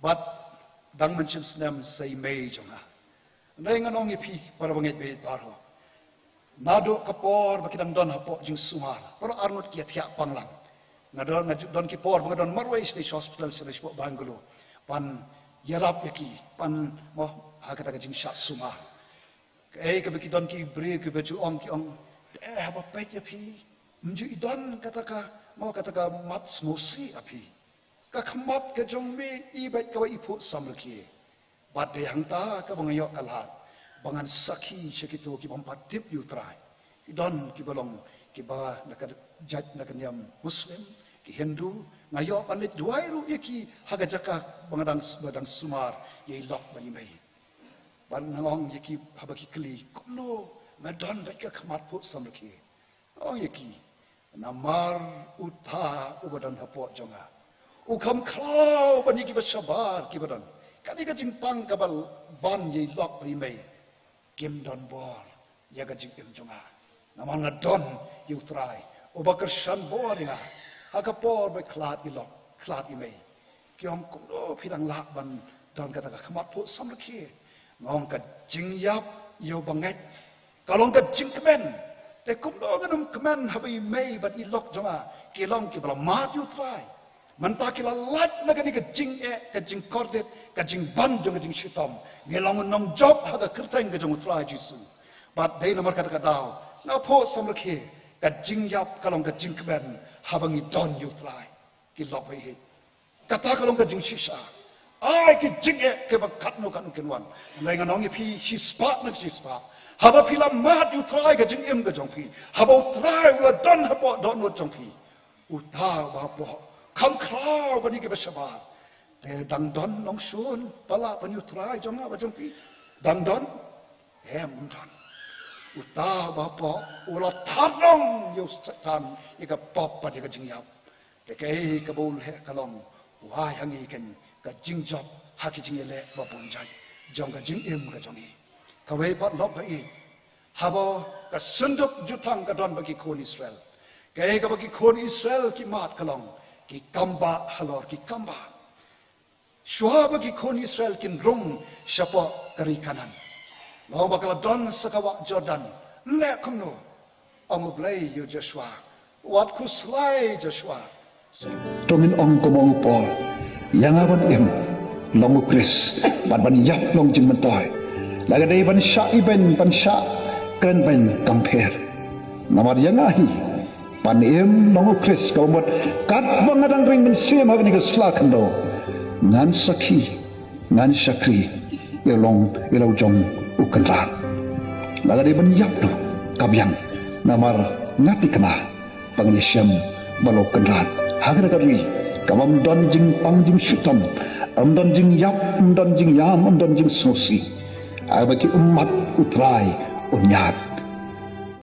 but dang mencim senam say May jonga nay nganong ipi para banget be paro nado kapor bakidang don hapo jing sumar para arnut kia tiak panglang ngadon don kipor ngadon Marway State Hospital sa Bangalore pan yarap yaki pan mo hakata jing shat sumar ka biki don ki bri ki beju ong ki ong haba pet yapi mju idon kataka mau kataka mat smosi api ka khamat ka jong me I bet ka ipu samlki bad de hangta ka bangayok kalat bangan sakhi shekito ki bampatip yu trai idon ki balong ki ba nakad jaj nakanyam muslim ki hindu ngayo panit duai ru yaki hagajaka bangadang badang sumar ye lok bani mai ban ngong yaki habaki kli kumno madon bet ka khamat pu samlki ong yaki namar utha ubadan hapot jonga ukam klau bani ki basabar ki badan kani ka jingpang kabal ban ye lok bani mai kim don bor ya ka jing im jonga namang ngadon yu trai ubakar shan bor dinga hakapor ba klat I lok klat I mai kiom kumno phidang lak ban don kata ka khamat pu samlki ngong ka jingyap yo banget kalong ka jingkmen te kumno ganum kmen habi mai bat I lok jonga kilong ki bala mat yu trai manta kila lat na gani ka jing ka jing kordet ka jing ban jonga jing shitam ngelong nong job haga kerteng ka jong trai jisu bat dei nomor kata ka daw na po samlki ka jingyap kalong ka jingkmen habangi don yu trai ki lok bai hit kata kalong ka jing shisha ai ki jing ke ba katno kan kenwan ngai nganong pi shi spa na shi spa haba pila mat yu trai ka jing im ka jong pi haba trai ula don haba don no jong pi uta ba po kam klau bani ke basaba te dang don long sun pala ban yu trai jong ba jong pi dang don em don uta ba po ula tharong yu satan ika pop pa ka jing yap te kai ka bol he kalong wa hangi ken ka jing job haki jing ele ba bon jai jong ka jing im ka jong I kawai pat lok ba I habo ka sunduk jutang ka don bagi kon Israel kai ka bagi kon Israel ki mat kalong ki kamba halor ki kamba shua bagi kon Israel kin rung shapo kari kanan lo bakal don sakawa Jordan le kumno ong blai yo Joshua wat ku slai Joshua tongin ong ko mo po yang awan em long Chris ban ban yap long jin mentoy laga dei ban sha iben ban sha kren ben compare namar yang ahi pan em long Chris ka mot kat bangadang ring men sim agni ka sla kando ngan sakhi ngan shakri ilong ilau jong ukandra laga dei ban yap do kabyang namar ngati kana pangyesem balok kandrat hagna kadri kamam don jing pang jing shutam don jing yap don jing yam don jing sosi abaki umat utrai unyat